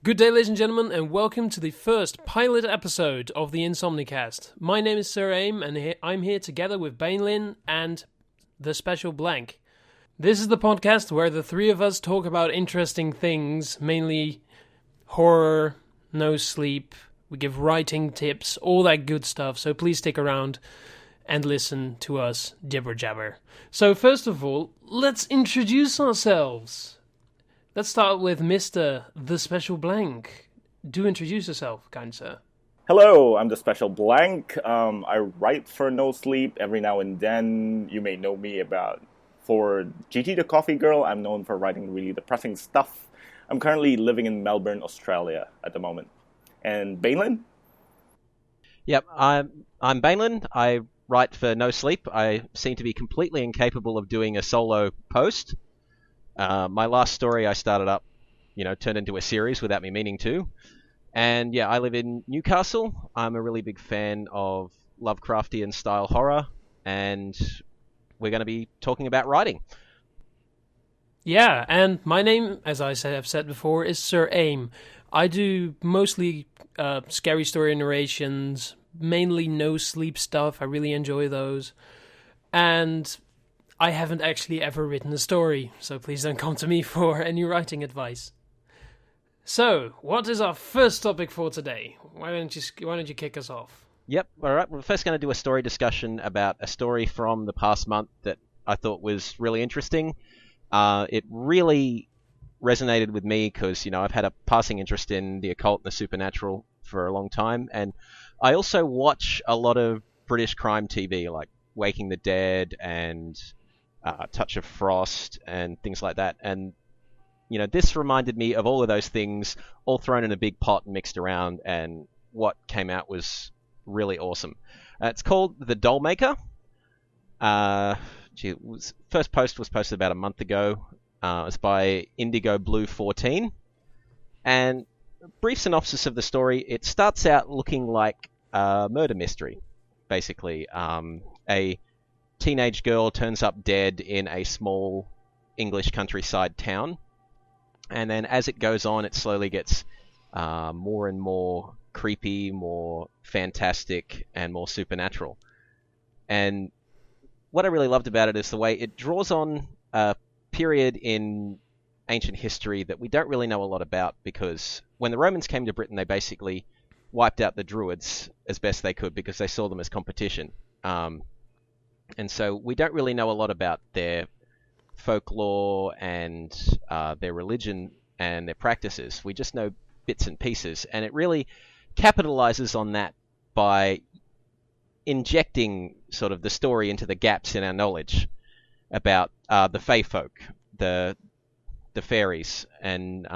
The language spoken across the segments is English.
Good day, ladies and gentlemen, and welcome to the first pilot episode of the Insomnicast. My name is Sir Ayme, and I'm here together with Baenlynn and TheSpecialBlank. This is the podcast where the three of us talk about interesting things, mainly horror, no sleep, we give writing tips, all that good stuff, so please stick around and listen to us jibber-jabber. So first of all, let's introduce ourselves. Let's start with Mr. TheSpecialBlank. Do introduce yourself, kind sir. Hello, I'm TheSpecialBlank. I write for Nosleep every now and then. You may know me for GT the Coffee Girl. I'm known for writing really depressing stuff. I'm currently living in Melbourne, Australia at the moment. And Baenlynn? Yep, I'm Baenlynn. I write for Nosleep. I seem to be completely incapable of doing a solo post. My last story I started up, turned into a series without me meaning to. And yeah, I live in Newcastle. I'm a really big fan of Lovecraftian style horror, and we're going to be talking about writing. Yeah, and my name, as I have said before, is Sir Ayme. I do mostly scary story narrations, mainly no sleep stuff. I really enjoy those. And I haven't actually ever written a story, so please don't come to me for any writing advice. So, what is our first topic for today? Why don't you kick us off? Yep, alright, we're first going to do a story discussion about a story from the past month that I thought was really interesting. It really resonated with me because, I've had a passing interest in the occult and the supernatural for a long time, and I also watch a lot of British crime TV, like Waking the Dead and Touch of Frost and things like that. And, this reminded me of all of those things all thrown in a big pot and mixed around, and what came out was really awesome. It's called The Doll Maker. First post was posted about a month ago. It was by Indigo Blue 14. And a brief synopsis of the story, it starts out looking like a murder mystery, basically. A teenage girl turns up dead in a small English countryside town, and then as it goes on, it slowly gets more and more creepy, more fantastic, and more supernatural. And what I really loved about it is the way it draws on a period in ancient history that we don't really know a lot about, because when the Romans came to Britain, they basically wiped out the Druids as best they could because they saw them as competition. And so we don't really know a lot about their folklore and their religion and their practices. We just know bits and pieces, and it really capitalizes on that by injecting sort of the story into the gaps in our knowledge about the fae folk, the fairies, and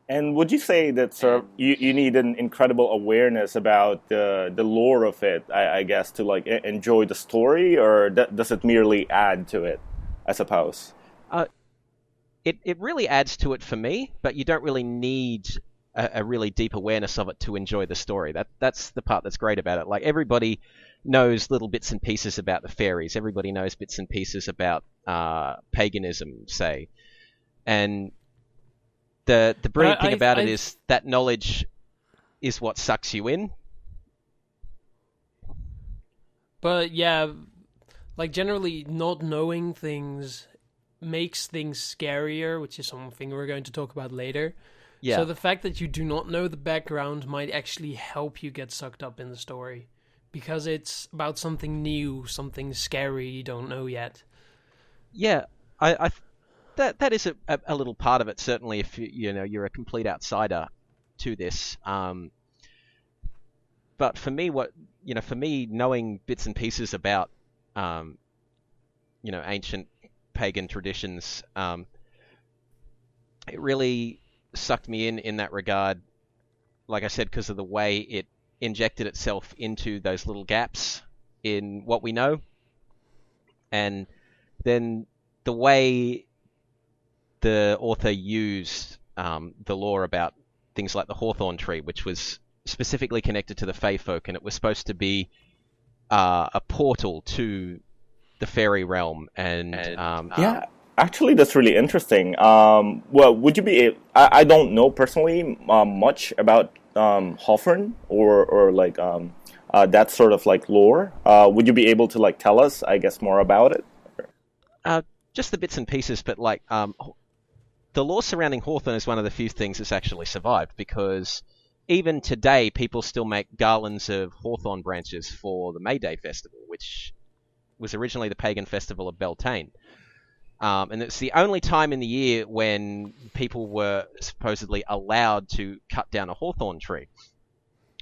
And would you say that sort of you need an incredible awareness about the lore of it, I guess, to enjoy the story, or does it merely add to it, I suppose? It really adds to it for me, but you don't really need a really deep awareness of it to enjoy the story. That's the part that's great about it. Like, everybody knows little bits and pieces about the fairies. Everybody knows bits and pieces about paganism, say. And the brilliant thing about it is that knowledge is what sucks you in. But yeah, generally not knowing things makes things scarier, which is something we're going to talk about later. Yeah. So the fact that you do not know the background might actually help you get sucked up in the story, because it's about something new, something scary you don't know yet. Yeah, that is a little part of it, certainly, if you're a complete outsider to this. But for me, knowing bits and pieces about ancient pagan traditions, it really sucked me in that regard. Like I said, because of the way it injected itself into those little gaps in what we know, and then the way the author used the lore about things like the hawthorn tree, which was specifically connected to the fae folk, and it was supposed to be a portal to the fairy realm. And Actually, that's really interesting. Well, would you be? I don't know personally much about Hawthorne or like that sort of like lore. Would you be able to like tell us, I guess, more about it? Just the bits and pieces, but like the lore surrounding Hawthorne is one of the few things that's actually survived, because even today people still make garlands of hawthorn branches for the May Day festival, which was originally the pagan festival of Beltane. And it's the only time in the year when people were supposedly allowed to cut down a hawthorn tree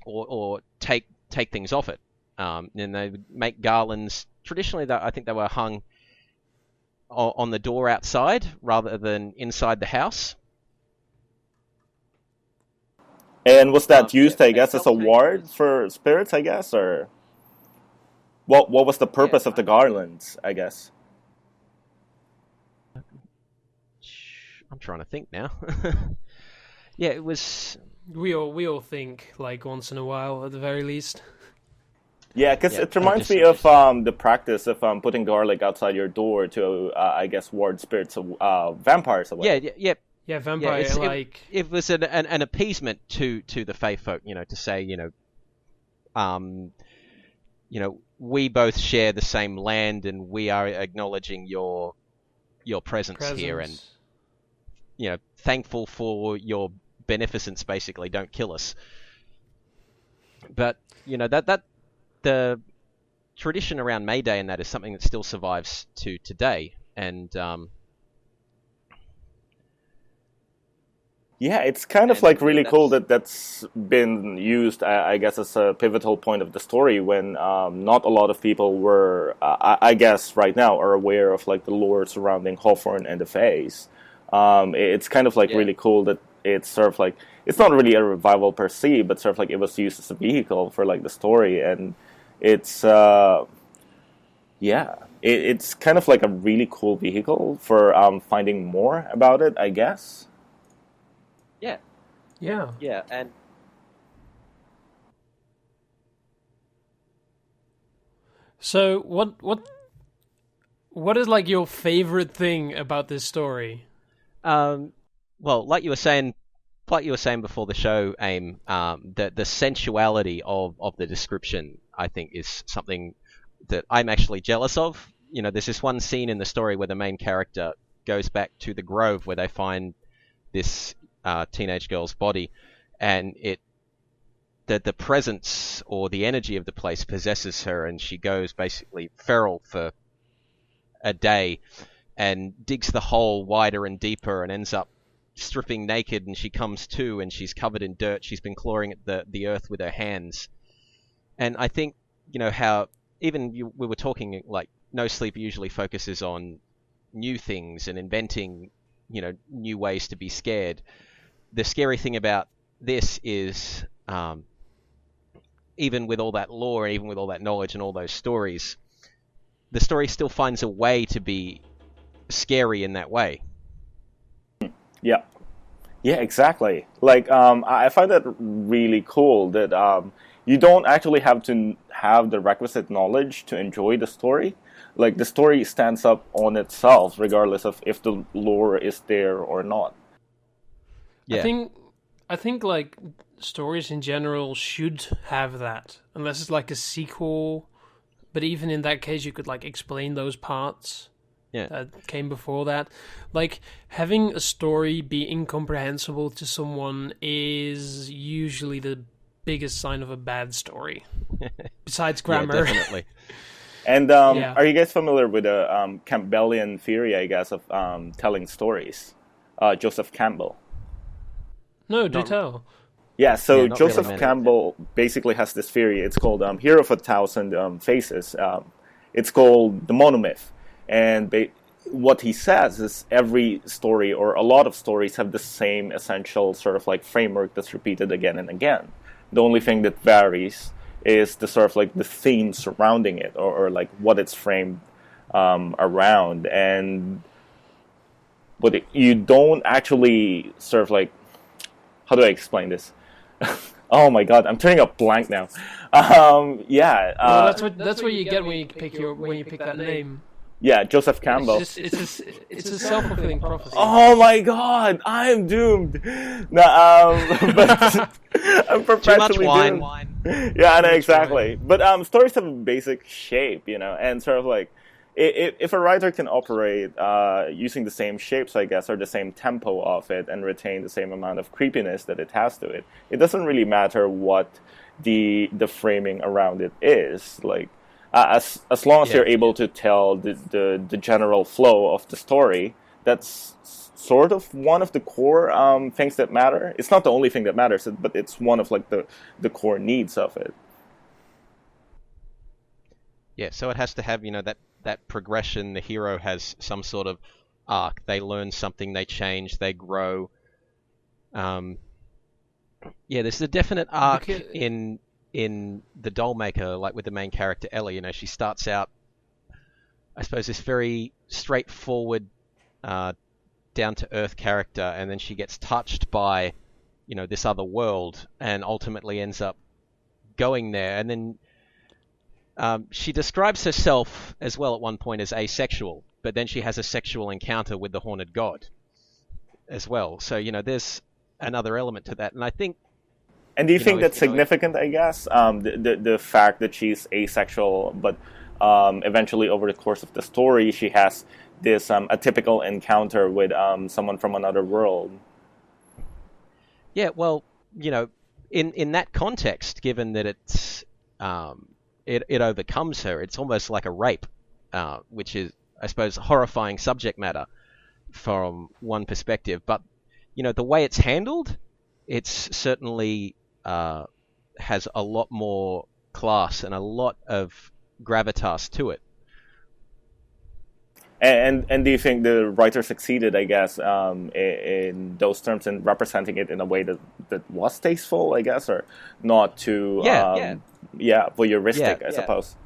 or take things off it. And they would make garlands. Traditionally, I think they were hung on the door outside rather than inside the house. And was that used, I guess, as a ward for spirits, I guess, or what was the purpose of the garlands, I guess? I'm trying to think now. Yeah, it was. We all think like once in a while, at the very least. Yeah, because it reminds me of the practice of putting garlic outside your door to, I guess, ward spirits of vampires away. Yeah, vampire it was an appeasement to the fae folk, to say, we both share the same land and we are acknowledging your presence here, and thankful for your beneficence. Basically, don't kill us. But that the tradition around May Day and that is something that still survives to today, and yeah, it's kind of like really cool that's been used, I guess, as a pivotal point of the story when not a lot of people were, I guess, right now are aware of like the lore surrounding Hawthorne and the Faes. It's kind of like really cool that it's sort of like, it's not really a revival per se, but sort of like it was used as a vehicle for like the story, and it's it's kind of like a really cool vehicle for finding more about it, I guess. Yeah, and so what is like your favorite thing about this story? well, like you were saying before the show, Ayme, the sensuality of the description, I think, is something that I'm actually jealous of. There's this one scene in the story where the main character goes back to the grove where they find this teenage girl's body, and the presence or the energy of the place possesses her, and she goes basically feral for a day and digs the hole wider and deeper and ends up stripping naked, and she comes to and she's covered in dirt. She's been clawing at the earth with her hands. And I think, how even we were talking, like, Nosleep usually focuses on new things and inventing, new ways to be scared. The scary thing about this is, even with all that lore and even with all that knowledge and all those stories, the story still finds a way to be scary in that way. Yeah, exactly. Like, I find that really cool that you don't actually have to have the requisite knowledge to enjoy the story. Like, the story stands up on itself, regardless of if the lore is there or not. Yeah. I think like stories in general should have that, unless it's like a sequel. But even in that case, you could like explain those parts that came before that. Like, having a story be incomprehensible to someone is usually the biggest sign of a bad story, besides grammar. Yeah, definitely. And are you guys familiar with the Campbellian theory, I guess, of telling stories? Joseph Campbell. No, do tell. Yeah, so Joseph Campbell basically has this theory. It's called Hero of a Thousand Faces. It's called the monomyth. And what he says is every story, or a lot of stories, have the same essential sort of like framework that's repeated again and again. The only thing that varies is the sort of like the theme surrounding it, or like what it's framed around. But you don't actually sort of like, how do I explain this? Oh my god, I'm turning a blank now. Well, that's what you get when you pick that name. Yeah, Joseph Campbell. It's a self-fulfilling prophecy. Oh my God, I'm doomed. No, but I'm perpetually doomed. Yeah, I know, exactly. But stories have a basic shape, and sort of like if a writer can operate using the same shapes, I guess, or the same tempo of it, and retain the same amount of creepiness that it has to it, it doesn't really matter what the framing around it is. Like as long as you're able to tell the general flow of the story, that's sort of one of the core things that matter. It's not the only thing that matters, but it's one of like the core needs of it. Yeah, so it has to have, that progression. The hero has some sort of arc. They learn something, they change, they grow. There's a definite arc in the Dollmaker, like with the main character Ellie. She starts out, I suppose, this very straightforward, down-to-earth character, and then she gets touched by, this other world, and ultimately ends up going there. And then she describes herself as well at one point as asexual, but then she has a sexual encounter with the Haunted God as well. So, there's another element to that. And I think... And do you think that's significant, I guess? The fact that she's asexual, but eventually over the course of the story, she has this atypical encounter with someone from another world. Yeah, well, in that context, given that it's... It overcomes her. It's almost like a rape, which is, I suppose, horrifying subject matter from one perspective. But, the way it's handled, it's certainly has a lot more class and a lot of gravitas to it. And do you think the writer succeeded, I guess, in those terms, in representing it in a way that was tasteful, I guess, or not too voyeuristic, I suppose?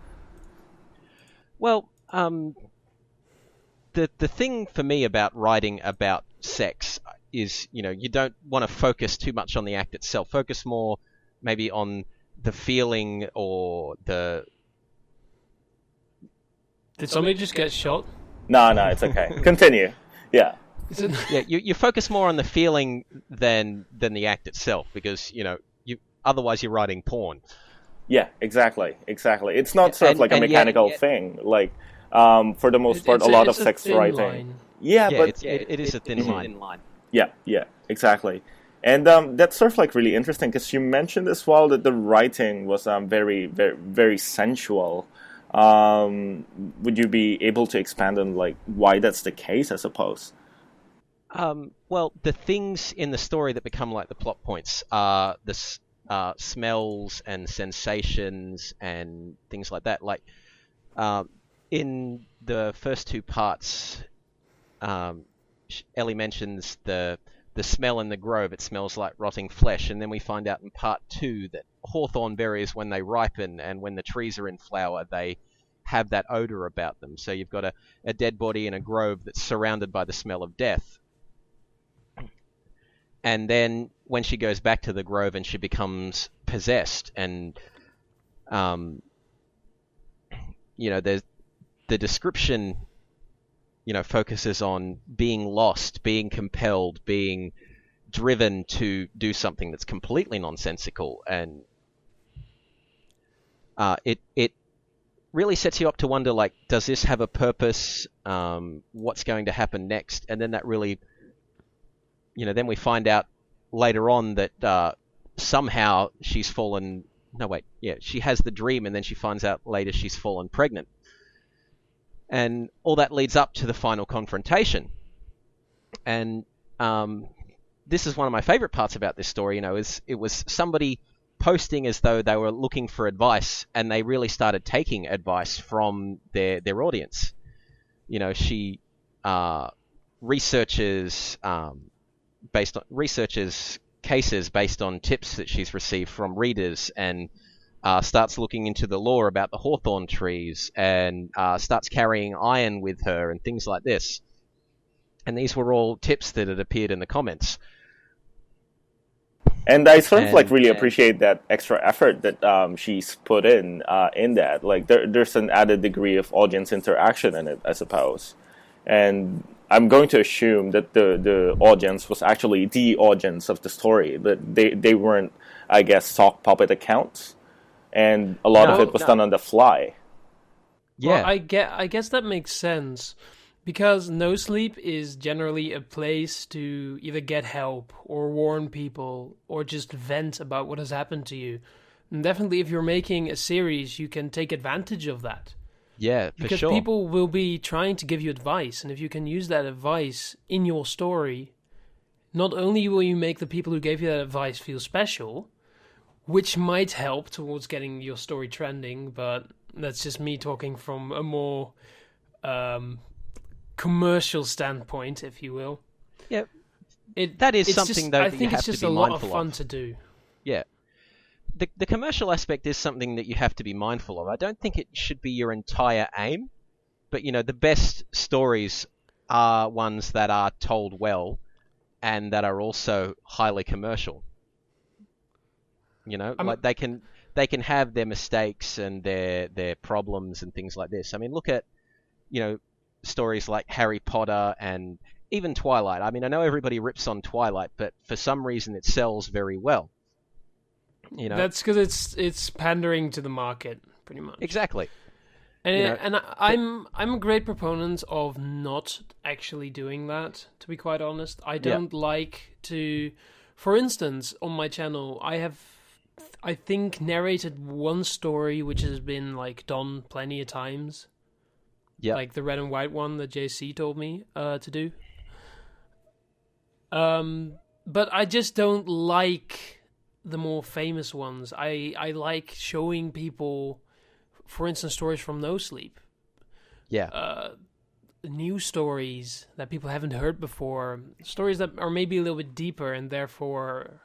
Well, the thing for me about writing about sex is, you don't want to focus too much on the act itself. Focus more maybe on the feeling or the... Did somebody just get shot? No, it's okay. Continue. Yeah. Yeah, you focus more on the feeling than the act itself, because otherwise you're writing porn. Yeah, exactly. It's not sort of like a mechanical thing. Like for the most part, a lot of sex writing. Line. Yeah, but it is a thin line. Yeah, exactly. And that's sort of like really interesting, because you mentioned as well that the writing was very, very, very sensual. Would you be able to expand on like why that's the case, I suppose? Well, the things in the story that become like the plot points are the smells and sensations and things like that. Like in the first two parts, Ellie mentions the smell in the grove. It smells like rotting flesh, and then we find out in part 2 that hawthorn berries, when they ripen and when the trees are in flower, they have that odor about them. So you've got a dead body in a grove that's surrounded by the smell of death. And then when she goes back to the grove and she becomes possessed, and there's the description focuses on being lost, being compelled, being driven to do something that's completely nonsensical, and it really sets you up to wonder, like, does this have a purpose? What's going to happen next? And then that really, then we find out later on that somehow she's fallen. No, wait, yeah, she has the dream, and then she finds out later she's fallen pregnant. And all that leads up to the final confrontation. And this is one of my favorite parts about this story, is it was somebody posting as though they were looking for advice, and they really started taking advice from their audience. She researches cases based on tips that she's received from readers, and starts looking into the lore about the hawthorn trees, and starts carrying iron with her and things like this. And these were all tips that had appeared in the comments. And I sort of like really And- appreciate that extra effort that she's put in that. Like there's an added degree of audience interaction in it, I suppose. And I'm going to assume that the audience was actually the audience of the story. That they weren't, I guess, sock puppet accounts, and a lot of it was done on the fly. Yeah. Well, I guess that makes sense. Because No Sleep is generally a place to either get help or warn people or just vent about what has happened to you. And definitely if you're making a series, you can take advantage of that. Yeah, for Because sure. people will be trying to give you advice. And if you can use that advice in your story, not only will you make the people who gave you that advice feel special, which might help towards getting your story trending, but that's just me talking from a more... commercial standpoint, if you will. Yeah, that is it's something just, though I that think you have it's just to be a lot of mindful fun of. to do. Yeah, the commercial aspect is something that you have to be mindful of. I don't think it should be your entire aim, but the best stories are ones that are told well and that are also highly commercial. Like they can have their mistakes and their problems and things like this. I mean, look at stories like Harry Potter and even Twilight. I mean, I know everybody rips on Twilight, but for some reason it sells very well. That's because it's pandering to the market, pretty much. Exactly. And I'm a great proponent of not actually doing that. To be quite honest, I don't like to. For instance, on my channel, I think narrated one story which has been like done plenty of times. Yeah. Like the red and white one that JC told me to do. But I just don't like the more famous ones. I like showing people, for instance, stories from No Sleep. Yeah. New stories that people haven't heard before. Stories that are maybe a little bit deeper and therefore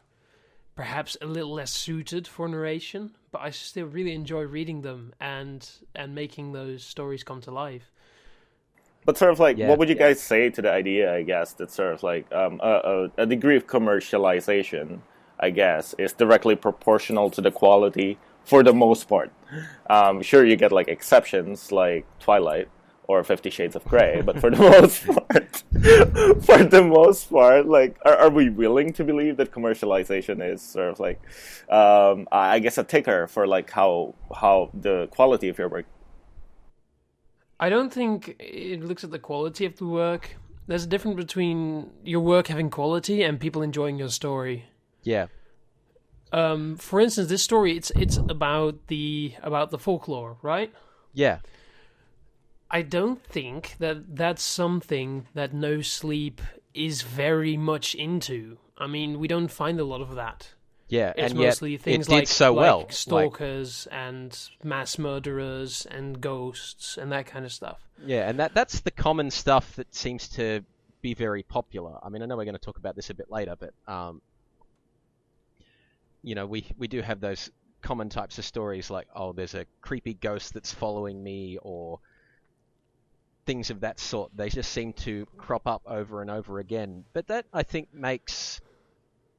perhaps a little less suited for narration, but I still really enjoy reading them and making those stories come to life. But sort of like, Yeah. what would you guys say to the idea, I guess, that sort of like a degree of commercialization, I guess, is directly proportional to the quality for the most part? Sure, you get like exceptions like Twilight or 50 Shades of Grey, but for the most part, like, are we willing to believe that commercialization is sort of like, I guess, a ticker for like how the quality of your work? I don't think it looks at the quality of the work. There's a difference between your work having quality and people enjoying your story. Yeah. For instance, this story it's about the folklore, right? Yeah. I don't think that that's something that No Sleep is very much into. I mean, we don't find a lot of that. Yeah, It's and mostly yet things it did like, so like well. stalkers and mass murderers and ghosts and that kind of stuff. Yeah, and that's the common stuff that seems to be very popular. I mean, I know we're going to talk about this a bit later, but we do have those common types of stories like, oh, there's a creepy ghost that's following me, or things of that sort. They just seem to crop up over and over again. But that, I think, makes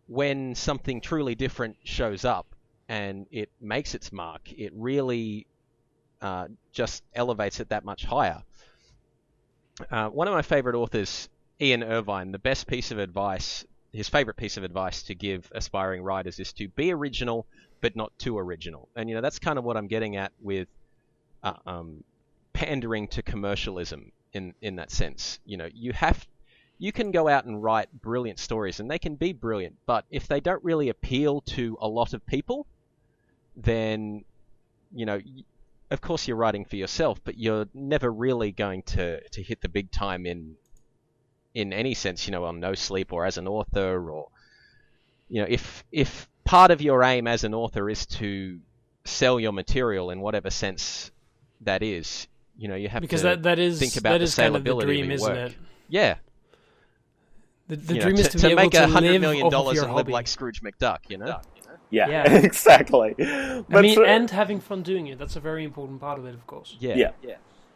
when something truly different shows up and it makes its mark, it really just elevates it that much higher. One of my favorite authors, Ian Irvine, the best piece of advice, his favorite piece of advice to give aspiring writers is to be original, but not too original. And, that's kind of what I'm getting at with pandering to commercialism in that sense. You can go out and write brilliant stories, and they can be brilliant, but if they don't really appeal to a lot of people, then, of course you're writing for yourself, but you're never really going to hit the big time in any sense, on No Sleep or as an author, or, if part of your aim as an author is to sell your material in whatever sense that is, you have because to that is think about the kind of the salability dream, of your isn't work. it? Yeah. The dream is to be able make to $100 live million off of your and live hobby. like Scrooge McDuck, Yeah, Yeah. exactly. I mean, and having fun doing it. That's a very important part of it, of course. Yeah.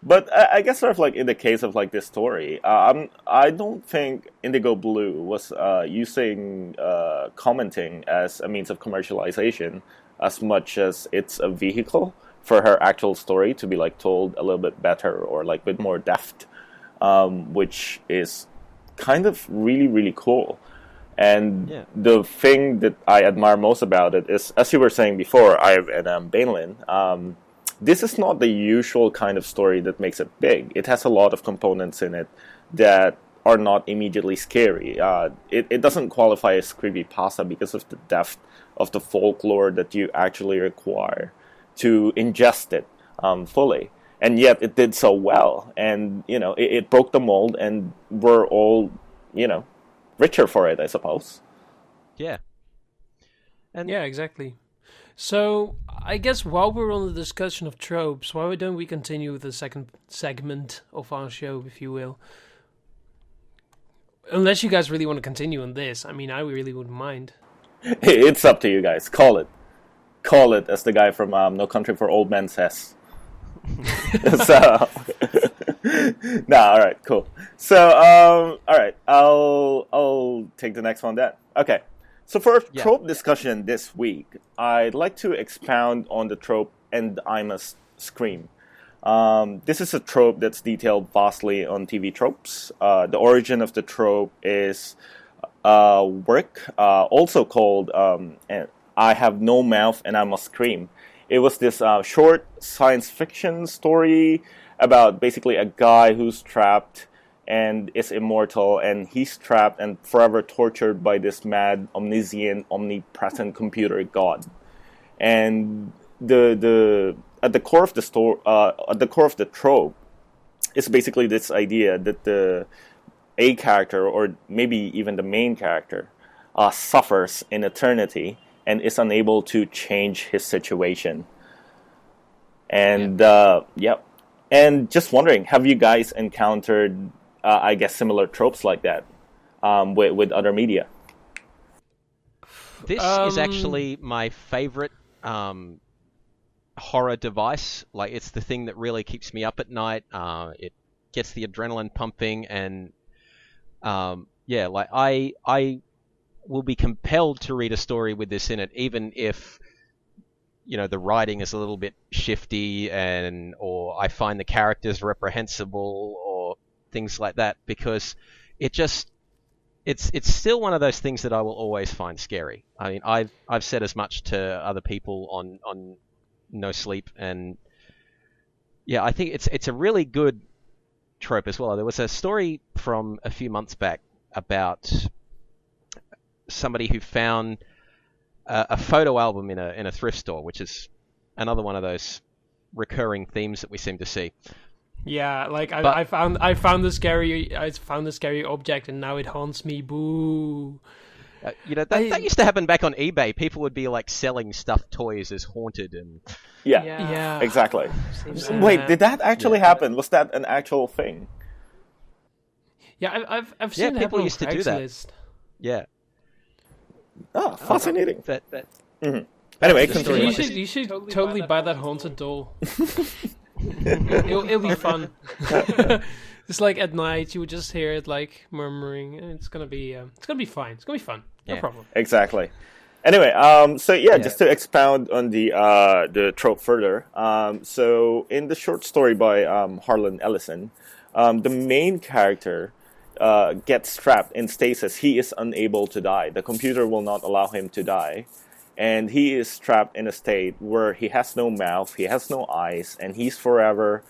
But I guess sort of like in the case of like this story, I don't think Indigo Blue was using commenting as a means of commercialization as much as it's a vehicle for her actual story to be like told a little bit better or like with more depth, which is kind of really, really cool. And the thing that I admire most about it is, as you were saying before, Baenlynn, this is not the usual kind of story that makes it big. It has a lot of components in it that are not immediately scary. It doesn't qualify as creepypasta because of the depth of the folklore that you actually require to ingest it fully. And yet it did so well. And, it broke the mold, and we're all, richer for it, I suppose. Yeah. And yeah, exactly. So, I guess while we're on the discussion of tropes, why don't we continue with the second segment of our show, if you will? Unless you guys really want to continue on this. I mean, I really wouldn't mind. It's up to you guys. Call it. Call it, as the guy from No Country for Old Men says. So, all right, cool. So, all right, I'll take the next one then. Okay. So for trope discussion this week, I'd like to expound on the trope "And I Must Scream." This is a trope that's detailed vastly on TV tropes. The origin of the trope is work, also called "I Have No Mouth and I Must Scream." It was this short science fiction story about basically a guy who's trapped and is immortal, and he's trapped and forever tortured by this mad, omniscient, omnipresent computer god. And at the core of the trope is basically this idea that a character, or maybe even the main character, suffers in eternity and is unable to change his situation. And and just wondering, have you guys encountered I guess similar tropes like that with other media? This is actually my favorite horror device. Like, it's the thing that really keeps me up at night. It gets the adrenaline pumping, and like I will be compelled to read a story with this in it, even if the writing is a little bit shifty or I find the characters reprehensible or things like that, because it's still one of those things that I will always find scary. I mean, I've said as much to other people on No Sleep, and I think it's a really good trope as well. There was a story from a few months back about somebody who found a photo album in a thrift store, which is another one of those recurring themes that we seem to see. Yeah, like I found the scary object, and now it haunts me. Boo. That used to happen back on eBay. People would be like selling stuffed toys as haunted, and yeah. Exactly. Wait, did that actually happen? Was that an actual thing? Yeah, I've seen people used to do that. Yeah. Oh, fascinating. Mm-hmm. Anyway, you should totally buy that haunted doll. It'll be fun. Just like at night, you would just hear it like murmuring. It's gonna be fine. It's gonna be fun. No problem. Exactly. Anyway, just to expound on the trope further. So in the short story by Harlan Ellison, the main character gets trapped in stasis. He is unable to die. The computer will not allow him to die. And he is trapped in a state where he has no mouth, he has no eyes, and he's forever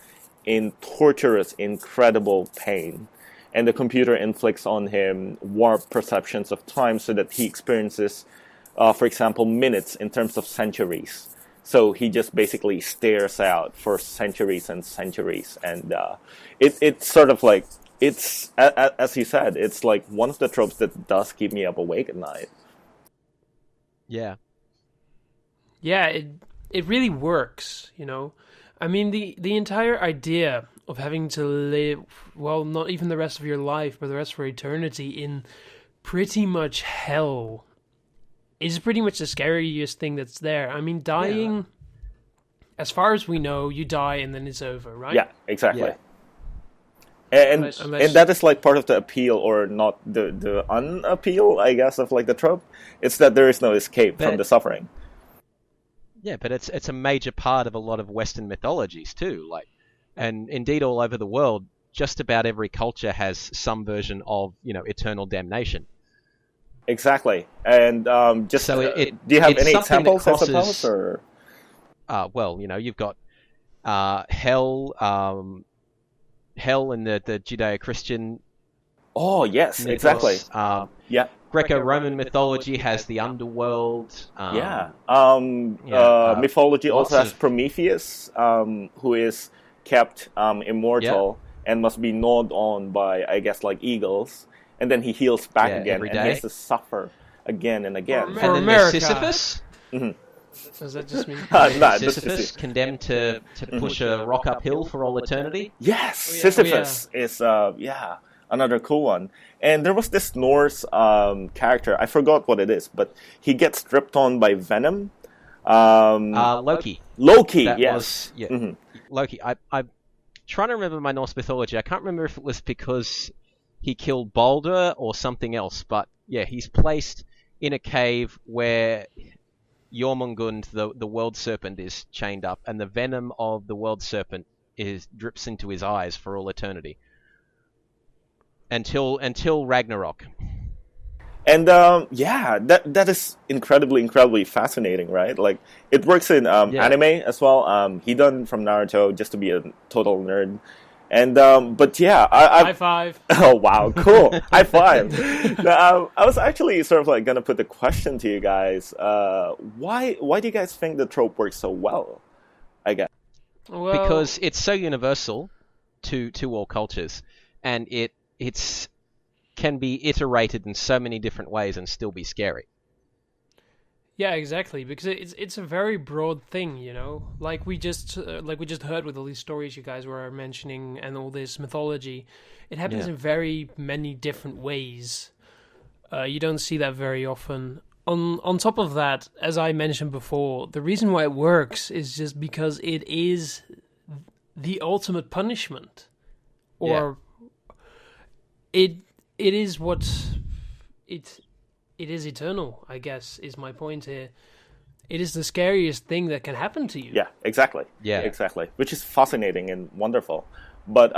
in torturous, incredible pain. And the computer inflicts on him warped perceptions of time so that he experiences, for example, minutes in terms of centuries. So he just basically stares out for centuries and centuries. And it's sort of like, it's, as you said, it's like one of the tropes that does keep me up awake at night. Yeah. Yeah, it really works, I mean, the entire idea of having to live, well, not even the rest of your life, but the rest of your eternity in pretty much hell is pretty much the scariest thing that's there. I mean, dying as far as we know, you die and then it's over, right? Yeah, exactly. Yeah. And Unless- and that is like part of the appeal, or not the unappeal, I guess, of like the trope. It's that there is no escape from But- the suffering. Yeah, but it's a major part of a lot of Western mythologies too. Like, and indeed all over the world, just about every culture has some version of eternal damnation. Exactly. And just So do you have it's any something that examples, I crosses- suppose, or? Well, you've got hell, hell in the Judeo-Christian Oh yes, mythos. exactly. Yeah. Greco-Roman mythology has the underworld. Yeah. yeah, Mythology lots also has of- Prometheus, who is kept immortal and must be gnawed on by, I guess, like eagles, and then he heals back Yeah, again, every and he day. has to suffer again and again. For And then America. there's Sisyphus. Does that just mean? Nah, that's just Sisyphus, it. condemned to push a rock uphill for all eternity. Yes, Oh, yeah. Sisyphus is another cool one. And there was this Norse character, I forgot what it is, but he gets stripped on by venom. Loki. Loki, That yes. was yeah. Mhm. Loki. I'm trying to remember my Norse mythology. I can't remember if it was because he killed Balder or something else. But yeah, he's placed in a cave where Jormungand, the world serpent, is chained up, and the venom of the world serpent drips into his eyes for all eternity. Until Ragnarok. And that is incredibly fascinating, right? Like, it works in anime as well. Hidan from Naruto, just to be a total nerd. And but yeah, High five. Oh wow, cool! High five. Now, I was actually sort of like gonna put the question to you guys. Why do you guys think the trope works so well? I guess. Well, Because it's so universal to all cultures, and it's can be iterated in so many different ways and still be scary. yeah, exactly. Because it's a very broad thing, you know. Like we just heard with all these stories you guys were mentioning and all this mythology, it happens Yeah. in very many different ways. You don't see that very often. On top of that, as I mentioned before, the reason why it works is just because it is the ultimate punishment, or it is what it is eternal, I guess, is my point here. It is the scariest thing that can happen to you. Yeah, exactly. Yeah. Exactly. Which is fascinating and wonderful. But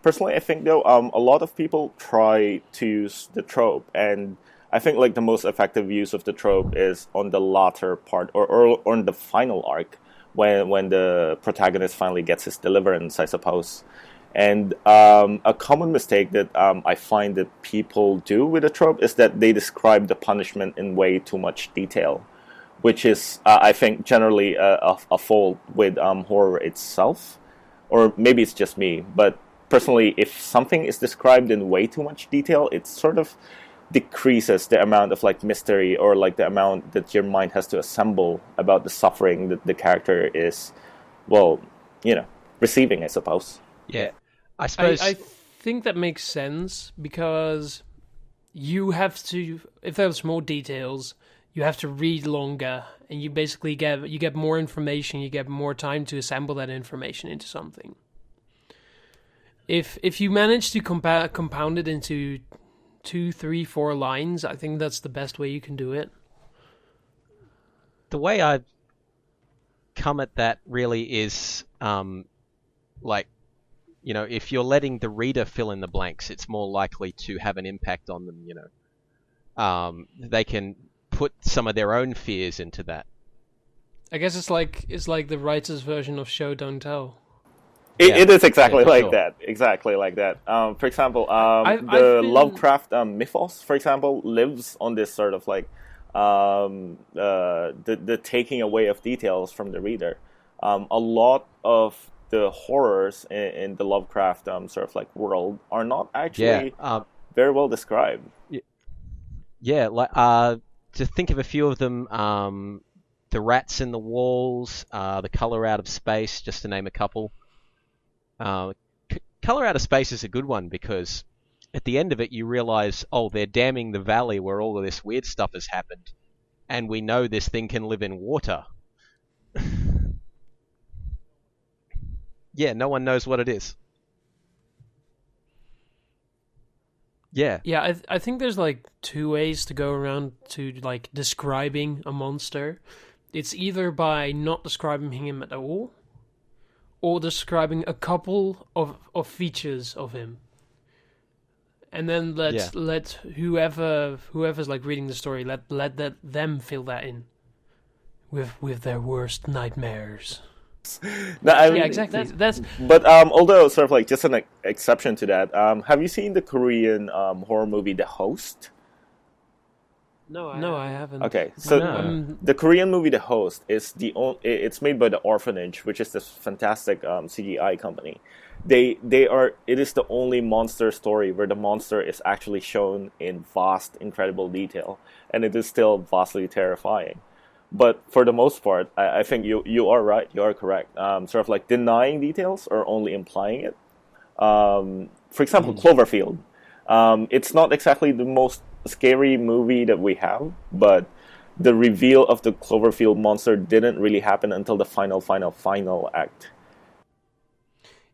personally, I think though, a lot of people try to use the trope, and I think like the most effective use of the trope is on the latter part, or on the final arc, when the protagonist finally gets his deliverance, I suppose. And a common mistake that I find that people do with a trope is that they describe the punishment in way too much detail, which is, I think, generally a fault with horror itself. Or maybe it's just me, but personally, if something is described in way too much detail, it sort of decreases the amount of like mystery, or like the amount that your mind has to assemble about the suffering that the character is, receiving, I suppose. Yeah. I suppose I think that makes sense, because you have to, if there's more details, you have to read longer, and you basically get more information, you get more time to assemble that information into something. If you manage to compound it into 2, 3, 4 lines, I think that's the best way you can do it. the way I come at that really is if you're letting the reader fill in the blanks, it's more likely to have an impact on them. They can put some of their own fears into that. I guess it's like the writer's version of show don't tell. It is exactly for like sure. that. Exactly like that. For example, I've the been- Lovecraft mythos, for example, lives on this sort of like the taking away of details from the reader. A lot of the horrors in the Lovecraft sort of like world are not actually very well described. To think of a few of them, the rats in the walls, the color out of space, just to name a couple. Color out of space is a good one because at the end of it you realize, they're damming the valley where all of this weird stuff has happened, and we know this thing can live in water. yeah, no one knows what it is. Yeah. Yeah, I think there's like two ways to go around to like describing a monster. It's either by not describing him at all, or describing a couple of features of him. And then let whoever's like reading the story, let them fill that in with their worst nightmares. No, Yeah, exactly. But although sort of like just an exception to that, have you seen the Korean horror movie The Host? No, I haven't. Okay, so the Korean movie The Host is it's made by The Orphanage, which is this fantastic CGI company. It is the only monster story where the monster is actually shown in vast, incredible detail, and it is still vastly terrifying. But for the most part, I think you are right. You are correct. Sort of like denying details or only implying it. For example, Cloverfield. It's not exactly the most scary movie that we have, but the reveal of the Cloverfield monster didn't really happen until the final act.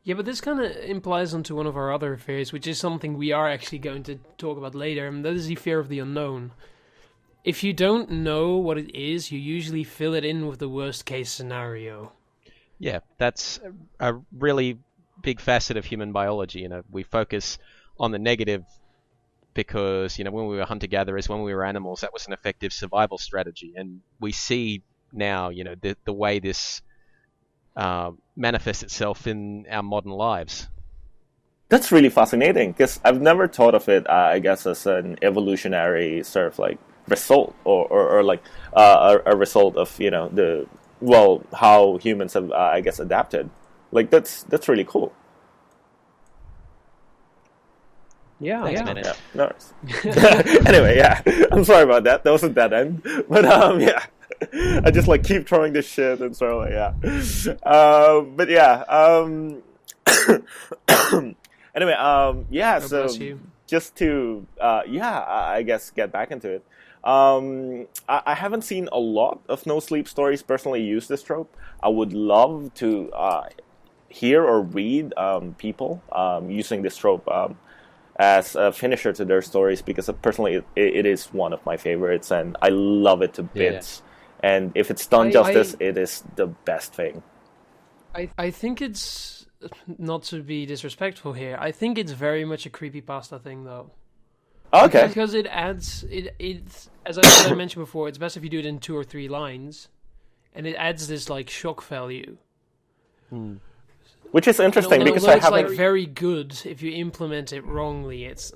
Yeah, but this kind of implies onto one of our other fears, which is something we are actually going to talk about later, and that is the fear of the unknown. If you don't know what it is, you usually fill it in with the worst case scenario. Yeah, that's a really big facet of human biology. You know, we focus on the negative because, you know, when we were hunter-gatherers, when we were animals, that was an effective survival strategy. And we see now, you know, the way this manifests itself in our modern lives. That's really fascinating, because I've never thought of it, I guess, as an evolutionary sort of like result or like a result of, you know, how humans have, I guess, adapted. Like, that's really cool. Yeah, Thanks, yeah. man. Yeah, nice. Anyway, yeah, I'm sorry about that. That was a dead end. But yeah, I just like keep throwing this shit and sort of like, yeah. But yeah. Anyway, yeah. God So bless you. just to I guess get back into it. I haven't seen a lot of no sleep stories personally use this trope. I would love to hear or read people using this trope as a finisher to their stories, because personally it is one of my favorites and I love it to bits. Yeah. And if it's done justice, it is the best thing. I think it's, not to be disrespectful here, I think it's very much a creepypasta thing though. Okay. Because it adds, as I mentioned before, it's best if you do it in 2 or 3 lines, and it adds this like shock value. Which is interesting, because although I it's haven't... like very good, if you implement it wrongly, it's...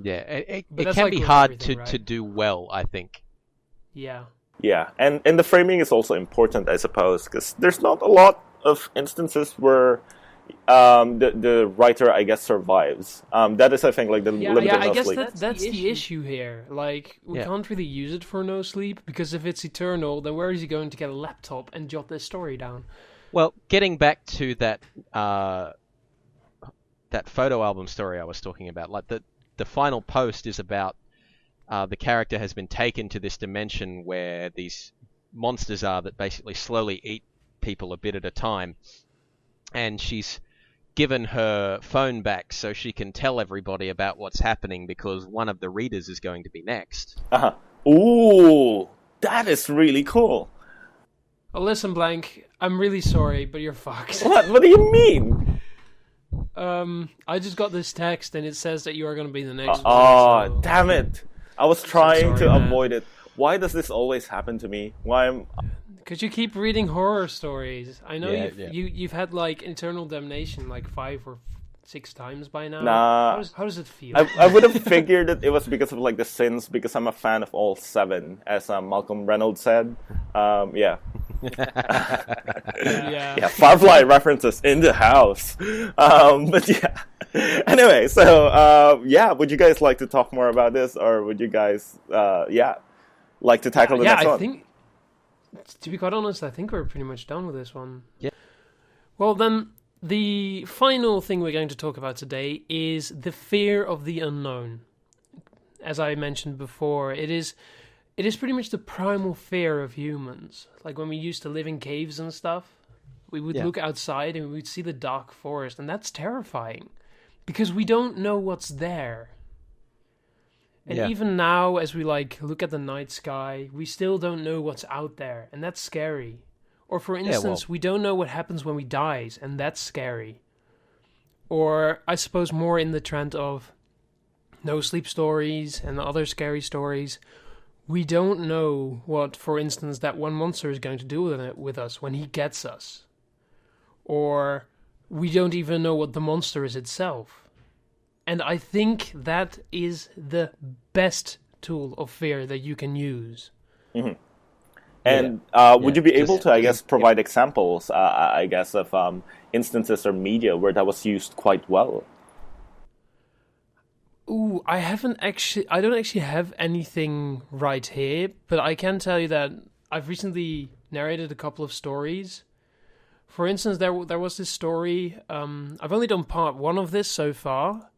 Yeah, it that's can like be with hard everything, to right? do well, I think. Yeah. Yeah, and the framing is also important, I suppose, because there's not a lot of instances where the writer, I guess, survives. That is, I think, like the limit of I No guess Sleep. that's the issue here. Like, we can't really use it for No Sleep, because if it's eternal, then where is he going to get a laptop and jot this story down? Well, getting back to that that photo album story I was talking about, like the final post is about the character has been taken to this dimension where these monsters are that basically slowly eat people a bit at a time, and she's given her phone back so she can tell everybody about what's happening because one of the readers is going to be next. Ooh, that is really cool. Oh, listen, Blank, I'm really sorry, but you're fucked. What do you mean? I just got this text and it says that you are going to be the next one. Oh, So... damn it. I was trying to man. avoid it. Why does this always happen to me? Why am... Because you keep reading horror stories. I know Yeah, you've had like Eternal Damnation like 5 or 6 times by now. Nah. How does it feel? I would have figured that it was because of like the sins, because I'm a fan of all 7, as Malcolm Reynolds said. Yeah. Yeah, Firefly references in the house. But yeah. Anyway, so yeah, would you guys like to talk more about this, or would you guys like to tackle the next one? I think, to be quite honest, I think we're pretty much done with this one. Yeah. Well then, the final thing we're going to talk about today is the fear of the unknown. As I mentioned before, it is pretty much the primal fear of humans. Like when we used to live in caves and stuff, We would Yeah. look outside and we would see the dark forest, and that's terrifying because we don't know what's there. And Yeah. even now, as we look at the night sky, we still don't know what's out there, and that's scary. Or for instance, we don't know what happens when we die, and that's scary. Or I suppose more in the trend of no sleep stories and other scary stories. We don't know what, for instance, that one monster is going to do with us when he gets us. Or we don't even know what the monster is itself. And I think that is the best tool of fear that you can use. Mm-hmm. And would you be able to, provide examples, of instances or media where that was used quite well? Ooh, I don't actually have anything right here, but I can tell you that I've recently narrated a couple of stories. For instance, there was this story, I've only done part 1 of this so far,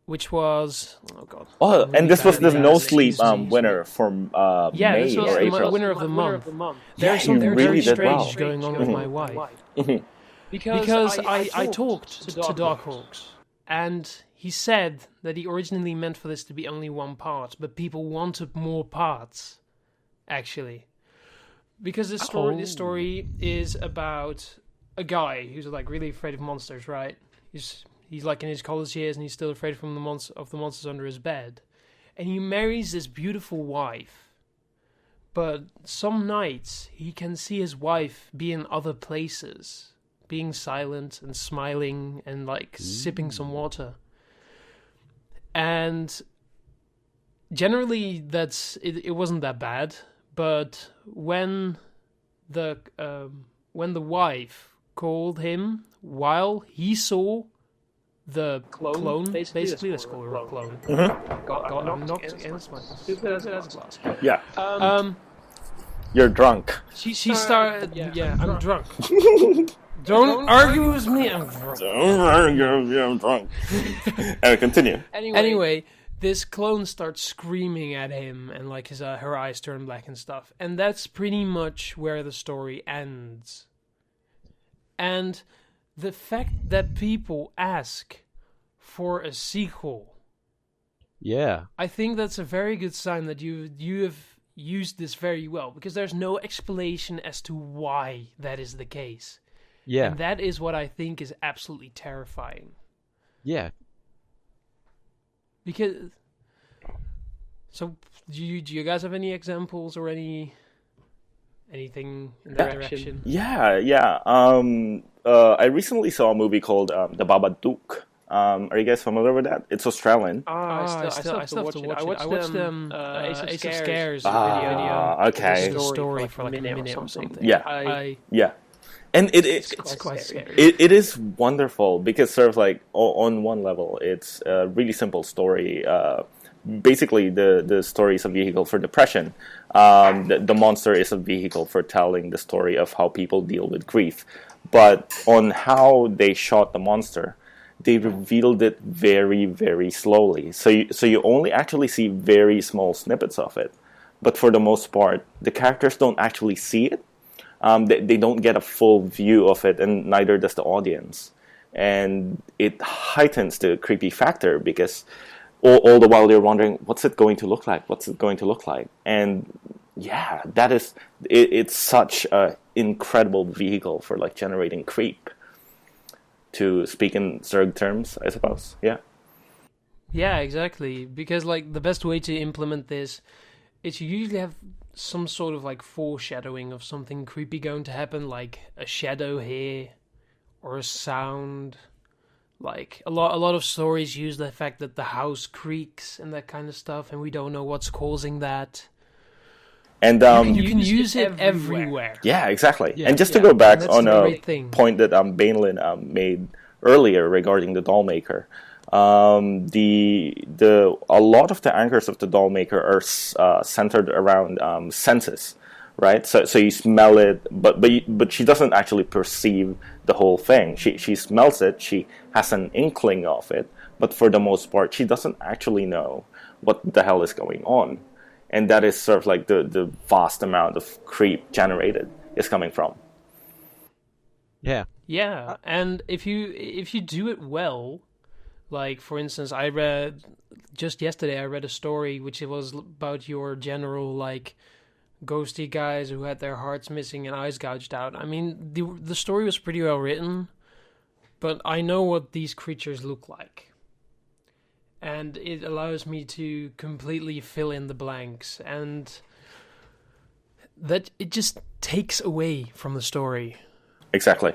which was, oh god. Oh, really and this was the bad No names. Sleep winner from May this was or the April. winner of the month. Yeah, There's he something really very did strange well. going on with my wife. Mhm. Because I talked to Darkhawks, and he said that he originally meant for this to be only 1 part, but people wanted more parts, actually. Because this story is about a guy who's really afraid of monsters, right? He's in his college years and he's still afraid of the monsters under his bed. And he marries this beautiful wife. But some nights he can see his wife be in other places, being silent and smiling and sipping some water. And generally it wasn't that bad, but when the wife called him while he saw the clone, basically, let's call her a clone. God, I'm knocked against my stupid as glass. Yeah. You're drunk. She started. Yeah, I'm drunk. Don't argue with me. I'm drunk. You're drunk. And continue. Anyway, this clone starts screaming at him, and her eyes turn black and stuff. And that's pretty much where the story ends. And the fact that people ask for a sequel, I think that's a very good sign that you have used this very well, because there's no explanation as to why that is the case. Yeah. And that is what I think is absolutely terrifying. Yeah. Because, so do you guys have any examples or anything in that direction? Yeah. I recently saw a movie called The Babadook. Are you guys familiar with that? It's Australian. I still have to watch it. I watched Ace of Scares video. Okay. The story for a minute or something. Yeah. And it's quite scary. It is wonderful because sort of on one level, it's a really simple story. Basically, the story is a vehicle for depression. The monster is a vehicle for telling the story of how people deal with grief. But on how they shot the monster, they revealed it very, very slowly. So you only actually see very small snippets of it. But for the most part, the characters don't actually see it. They don't get a full view of it, and neither does the audience. And it heightens the creepy factor because all the while you're wondering, what's it going to look like? What's it going to look like? And yeah, that is it's such an incredible vehicle for generating creep, to speak in Zerg terms, I suppose. Yeah, exactly. Because the best way to implement this is you usually have some sort of foreshadowing of something creepy going to happen, like a shadow here or a sound. A lot of stories use the fact that the house creaks and that kind of stuff, and we don't know what's causing that. And you can use it everywhere. Yeah, exactly. Yeah, and just to go back on a point that Baenlynn made earlier regarding the doll maker, a lot of the anchors of the doll maker are centered around senses, right? So you smell it, but she doesn't actually perceive the whole thing. She smells it, she has an inkling of it, but for the most part, she doesn't actually know what the hell is going on. And that is sort of like the vast amount of creep generated is coming from. Yeah. Yeah, and if you do it well, like for instance, I read just yesterday. I read a story which it was about your general like ghosty guys who had their hearts missing and eyes gouged out. I mean, the story was pretty well written, but I know what these creatures look like, and it allows me to completely fill in the blanks, and that it just takes away from the story. Exactly.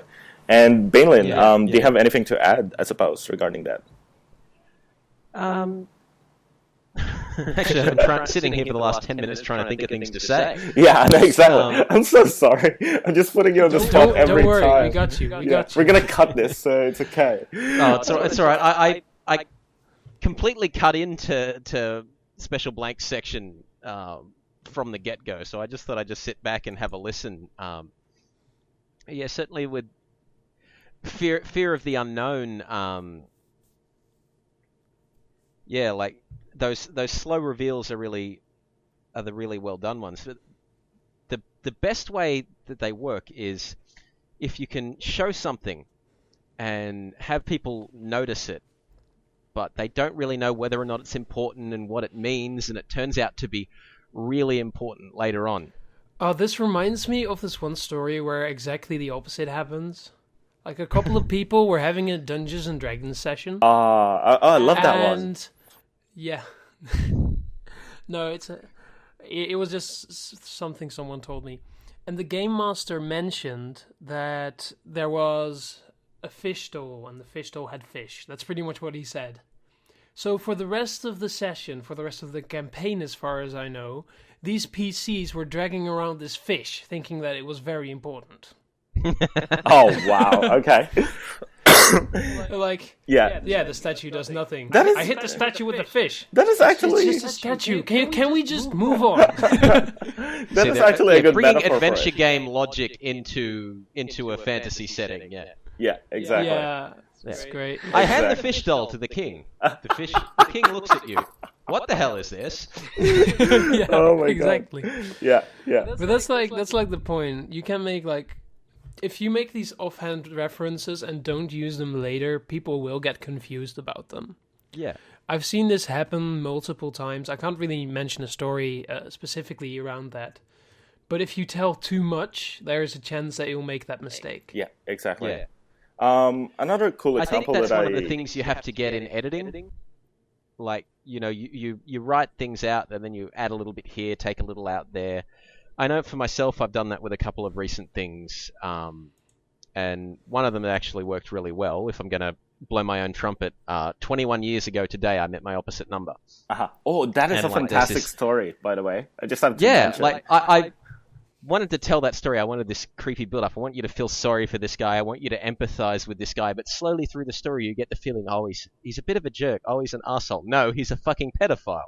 And Baenlynn, do you yeah. have anything to add, I suppose, regarding that? Actually, I've been sitting here for the last 10 minutes trying to think of things to say. Yeah, no, exactly. I'm so sorry. I'm just putting you on the spot every Don't worry, time. we got you. We got you. We're gonna cut this, so it's okay. Oh, it's all right. I completely cut into Special Blank section from the get-go, so I just thought I'd just sit back and have a listen. Yeah, certainly with fear of the unknown. Yeah, like those slow reveals are the really well done ones. The best way that they work is if you can show something and have people notice it, but they don't really know whether or not it's important and what it means, and it turns out to be really important later on. Oh, this reminds me of this one story where exactly the opposite happens. Like a couple of people were having a Dungeons and Dragons session. I love that one. And yeah, no, it was just something someone told me, and the game master mentioned that there was a fish stole, and the fish stole had fish. That's pretty much what he said. So for the rest of the session, for the rest of the campaign, as far as I know, these PCs were dragging around this fish, thinking that it was very important. Oh wow! Okay. Like, Yeah. the statue does nothing. That is- I hit the statue with the fish. That is actually It's just a statue. Can we just move on? that is actually a good bringing metaphor adventure for it. game logic into a fantasy setting. Yeah. Yeah, exactly. Yeah, it's great. I hand the Exactly. fish doll to the king. The king looks at you. What the hell is this? Yeah, Oh my God. exactly. Yeah, yeah. But that's like the point. You can make like, if you make these offhand references and don't use them later, people will get confused about them. Yeah. I've seen this happen multiple times. I can't really mention a story specifically around that. But if you tell too much, there's a chance that you'll make that mistake. Yeah, exactly. Yeah. Another cool I think example that's that one of the things you have to get in editing. Like, you write things out and then you add a little bit here, take a little out there. I know for myself, I've done that with a couple of recent things. And one of them actually worked really well. If I'm going to blow my own trumpet, 21 years ago today, I met my opposite number. Uh-huh. Oh, that is And, a like, fantastic there's this- story, by the way. I just have to Yeah, mention. like I wanted to tell that story. I wanted this creepy build-up. I want you to feel sorry for this guy. I want you to empathize with this guy. But slowly through the story, you get the feeling, oh, he's a bit of a jerk. Oh, he's an arsehole. No, he's a fucking pedophile.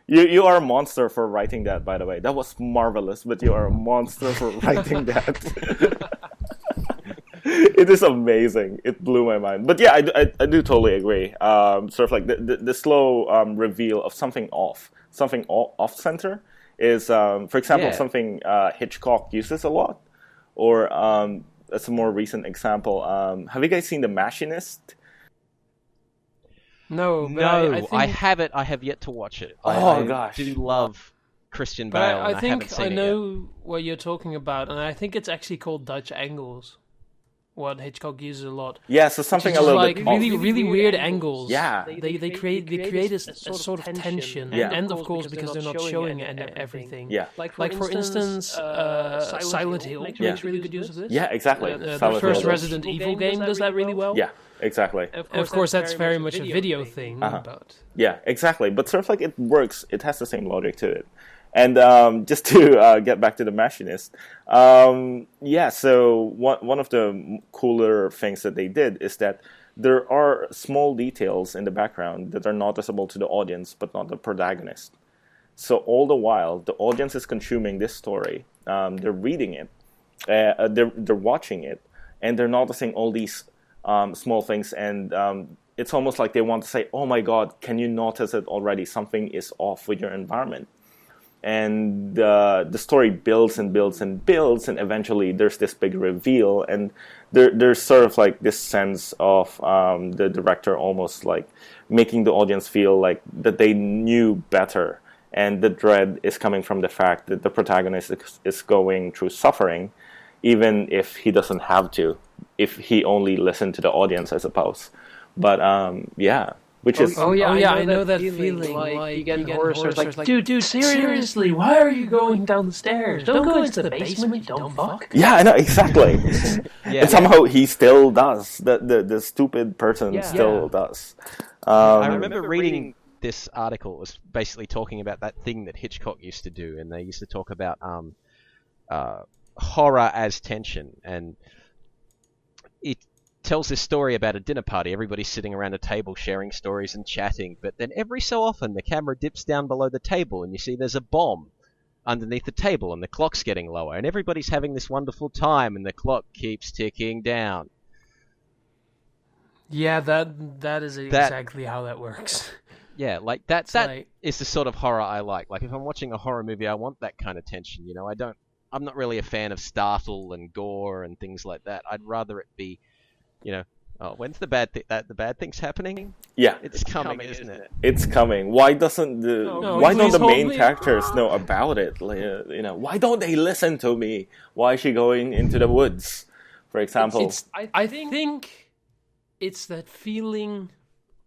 You are a monster for writing that, by the way. That was marvelous, but you are a monster for writing that. It is amazing. It blew my mind. But yeah, I do totally agree. Sort of like the slow reveal of something off-center is, for example, Yeah. something Hitchcock uses a lot. Or as a more recent example, have you guys seen The Machinist? No, but No, I think, I have yet to watch it. Oh, I gosh. do love Christian but Bale, I and I haven't think seen I it yet. know what you're talking about, and I think it's actually called Dutch angles. What Hitchcock uses a lot. Yeah, so something Just a little like bit really, off. really weird angles. Yeah. They create a sort of tension. Yeah. And of course, because they're not showing everything. Yeah. Like for instance, Silent Hill makes really good use of this. Yeah, exactly. The Silent first Hill. Resident Evil game does that really well. Yeah, exactly. Of course, that's very much a video thing. Uh-huh. But Yeah, exactly. But sort of like it works. It has the same logic to it. And just to get back to The Machinist, so one of the cooler things that they did is that there are small details in the background that are noticeable to the audience, but not the protagonist. So all the while, the audience is consuming this story. They're reading it, they're watching it, and they're noticing all these small things. And it's almost like they want to say, "Oh my God, can you notice it already? Something is off with your environment." and the story builds and builds and builds, and eventually there's this big reveal, and there's sort of like this sense of the director almost like making the audience feel like that they knew better, and the dread is coming from the fact that the protagonist is going through suffering, even if he doesn't have to, if he only listened to the audience, I suppose. But yeah. Which is I know that feeling. Like you get horror stars like, dude, seriously, why are you going down the stairs? Don't go into the basement, you dumb fuck. Yeah, I know, exactly. And somehow he still does. The stupid person still does. I remember reading this article. It was basically talking about that thing that Hitchcock used to do, and they used to talk about horror as tension, and it tells this story about a dinner party. Everybody's sitting around a table sharing stories and chatting, but then every so often the camera dips down below the table and you see there's a bomb underneath the table and the clock's getting lower and everybody's having this wonderful time and the clock keeps ticking down. Yeah, that is exactly how that works. Yeah, like that is the sort of horror I like. Like if I'm watching a horror movie, I want that kind of tension, you know. I'm not really a fan of startle and gore and things like that. I'd rather it be, you know, oh, when's the bad thing's happening? Yeah, it's coming, isn't it? It's coming. Why doesn't why don't the main characters know about it? Like, you know, why don't they listen to me? Why is she going into the woods, for example? I think it's that feeling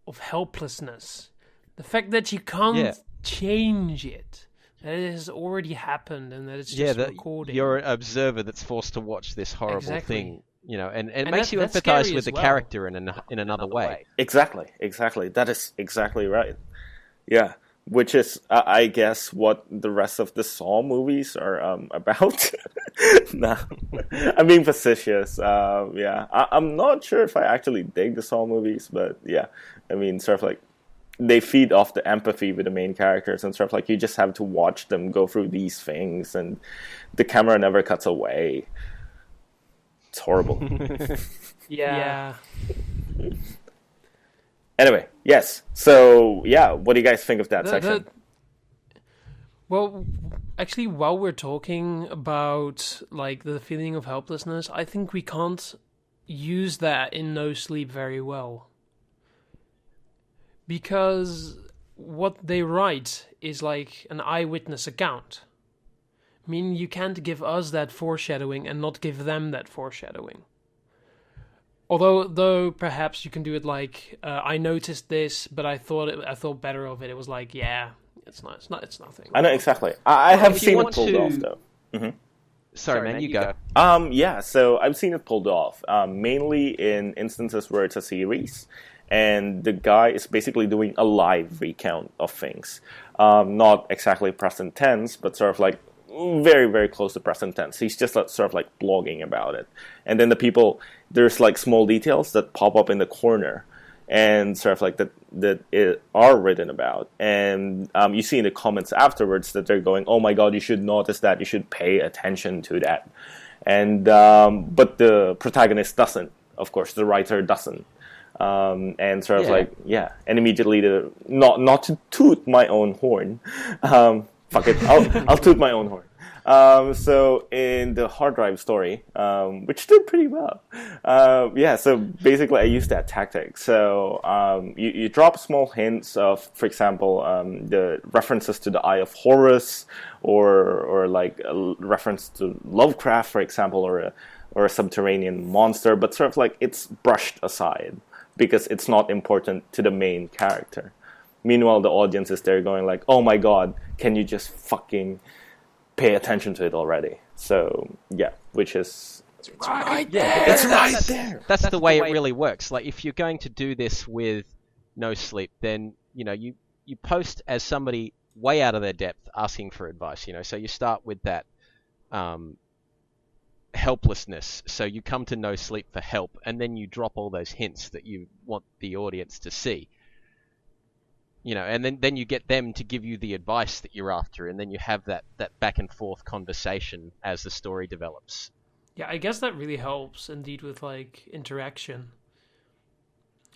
of helplessness, the fact that you can't change it. That it has already happened, and that it's just recording. You're an observer that's forced to watch this horrible thing. You know, and it makes you empathize with the character in another way. Exactly. That is exactly right. Yeah, which is, I guess, what the rest of the Saw movies are about. Nah, I'm being facetious. I'm not sure if I actually dig the Saw movies, but yeah, I mean, sort of like, they feed off the empathy with the main characters and sort of like you just have to watch them go through these things, and the camera never cuts away. It's horrible. Yeah. Anyway, yes. So, yeah, what do you guys think of that section? Well, actually, while we're talking about like the feeling of helplessness, I think we can't use that in No Sleep very well. Because what they write is like an eyewitness account. I mean, you can't give us that foreshadowing and not give them that foreshadowing. Though perhaps you can do it like, I noticed this, but I thought better of it. It was like, yeah, it's nothing. I know, exactly. I have seen it pulled off, though. Mm-hmm. Sorry, man, you go. Yeah, so I've seen it pulled off, mainly in instances where it's a series, and the guy is basically doing a live recount of things. Not exactly present tense, but sort of like very, very close to present tense. He's just sort of like blogging about it. And then there's like small details that pop up in the corner and sort of like that are written about. And you see in the comments afterwards that they're going, oh my God, you should notice that. You should pay attention to that. And but the protagonist doesn't. Of course, the writer doesn't. And sort of and immediately not to toot my own horn. Fuck it, I'll toot my own horn. So in the hard drive story, which did pretty well, so basically I used that tactic. So you drop small hints of, for example, the references to the Eye of Horus, or like a reference to Lovecraft, for example, or a subterranean monster, but sort of like it's brushed aside because it's not important to the main character. Meanwhile, the audience is there going like, oh my God, can you just fucking pay attention to it already? So, yeah, which is... It's right there. That's the way it really works. Like, if you're going to do this with No Sleep, then, you know, you post as somebody way out of their depth asking for advice, you know. So you start with that helplessness. So you come to No Sleep for help, and then you drop all those hints that you want the audience to see. You know, and then you get them to give you the advice that you're after, and then you have that back and forth conversation as the story develops. Yeah, I guess that really helps indeed with like interaction.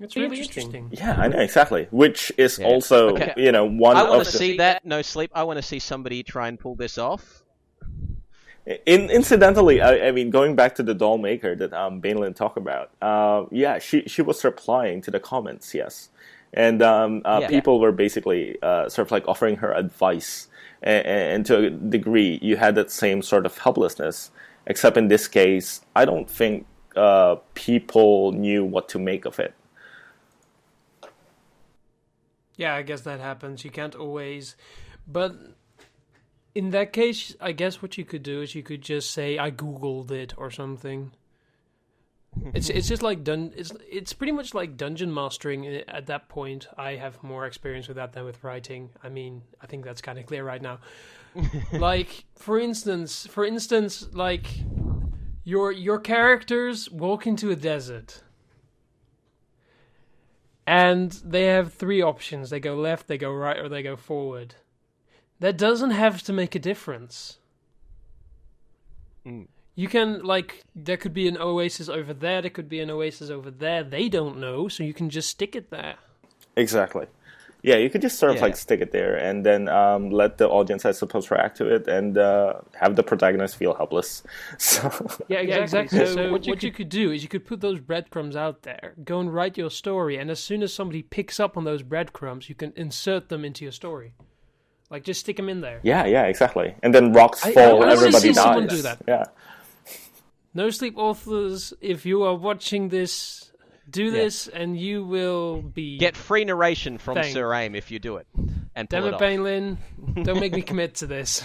It's really interesting. Yeah, I know, exactly. Which is also, one I of want to see that, No Sleep. I want to see somebody try and pull this off. Incidentally, I mean, going back to the doll maker that Baenlynn talked about, she was replying to the comments, yes. And people were basically sort of like offering her advice. And to a degree, you had that same sort of helplessness. Except in this case, I don't think people knew what to make of it. Yeah, I guess that happens. You can't always... But in that case, I guess what you could do is you could just say, I Googled it or something. It's just like it's pretty much like dungeon mastering at that point. I have more experience with that than with writing. I mean, I think that's kind of clear right now. Like, for instance, like your characters walk into a desert. And they have 3 options. They go left, they go right, or they go forward. That doesn't have to make a difference. You can, like, there could be an oasis over there, there could be an oasis over there. They don't know, so you can just stick it there. Exactly. Yeah, you could just sort of like stick it there and then let the audience, I suppose, react to it and have the protagonist feel helpless. So yeah, exactly. So what you could do is you could put those breadcrumbs out there, go and write your story, and as soon as somebody picks up on those breadcrumbs, you can insert them into your story. Like, just stick them in there. Yeah, exactly. And then rocks fall, everybody dies. Someone do that. Yeah. No Sleep authors, if you are watching this... Do this, and you will be... Get free narration from Sir Ayme if you do it. And damn it, Baenlynn. Don't make me commit to this.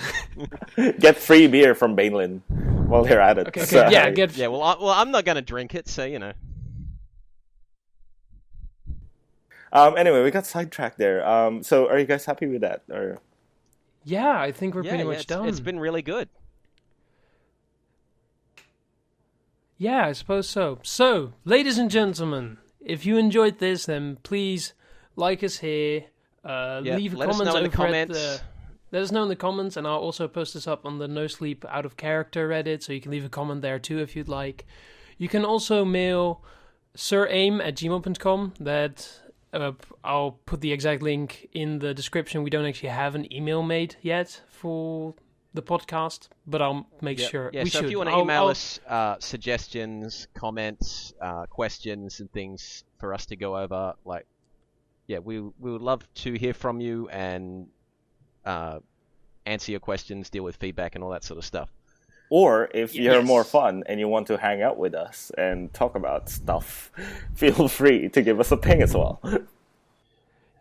Get free beer from Baenlynn while you're at it. Okay. So. Yeah, well, I'm not going to drink it, so, Anyway, we got sidetracked there. So are you guys happy with that? Or... Yeah, I think we're pretty much done. It's been really good. Yeah, I suppose so. So, ladies and gentlemen, if you enjoyed this, then please like us here. Leave a comment over let us know in the comments, and I'll also post this up on the No Sleep Out of Character Reddit, so you can leave a comment there too if you'd like. You can also mail sirayme@gmail.com. That I'll put the exact link in the description. We don't actually have an email made yet for the podcast, but I'll make sure. Yeah, so if you want to email us suggestions, comments, questions, and things for us to go over, we would love to hear from you and answer your questions, deal with feedback, and all that sort of stuff. Or if you're more fun and you want to hang out with us and talk about stuff, feel free to give us a ping as well.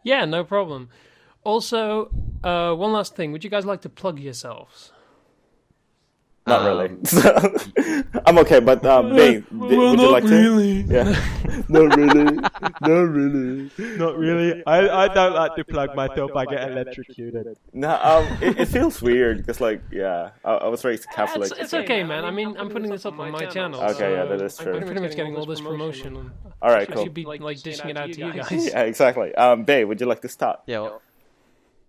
Yeah, no problem. Also, one last thing. Would you guys like to plug yourselves? Not really. I'm okay, but Bae, would you like really. to? Yeah. Not really. Not really. I don't like to plug myself. I get electrocuted. No, it feels weird because, I was raised Catholic. It's okay, man. I mean, I'm putting this up on my channel. Okay, yeah, that is true. I'm pretty much getting all this promotion. All right, cool. I should be dishing it out to you guys. Yeah, exactly. Bae, would you like to start? Well,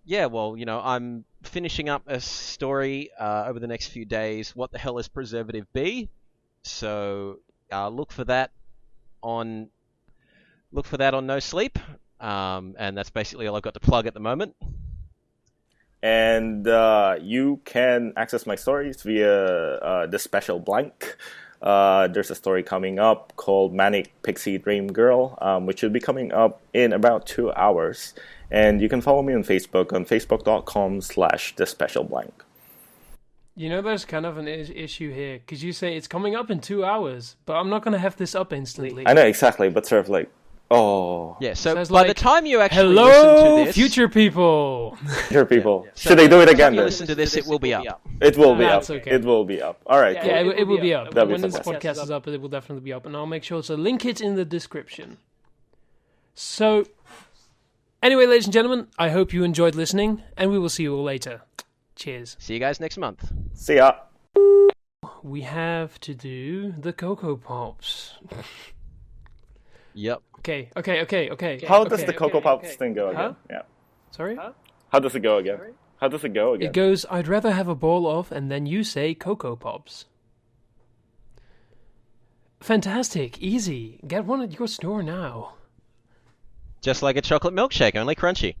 I'm finishing up a story over the next few days. What the hell is preservative B? So look for that on No Sleep, and that's basically all I've got to plug at the moment. And you can access my stories via TheSpecialBlank. There's a story coming up called Manic Pixie Dream Girl, which should be coming up in about 2 hours. And you can follow me on Facebook on facebook.com/TheSpecialBlank. There's kind of an issue here, because you say it's coming up in 2 hours, but I'm not going to have this up instantly. I know, exactly, but sort of like, Yeah, so by the time you actually hello, listen to this... future people! Future people. So should they do it again? When you listen to this, it will be up. It will be up. Okay. It will be up. All right, cool. Yeah, it will be up. When this fantastic. podcast is up, it will definitely be up, and I'll make sure to link it in the description. So... Anyway, ladies and gentlemen, I hope you enjoyed listening, and we will see you all later. Cheers. See you guys next month. See ya. We have to do the Cocoa Pops. Yep. Okay. How does the Cocoa Pops thing go again? Huh? Yeah. Sorry? How does it go again? It goes, I'd rather have a bowl of, and then you say Cocoa Pops. Fantastic. Easy. Get one at your store now. Just like a chocolate milkshake, only crunchy.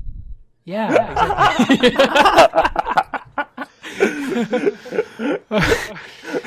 Yeah, exactly.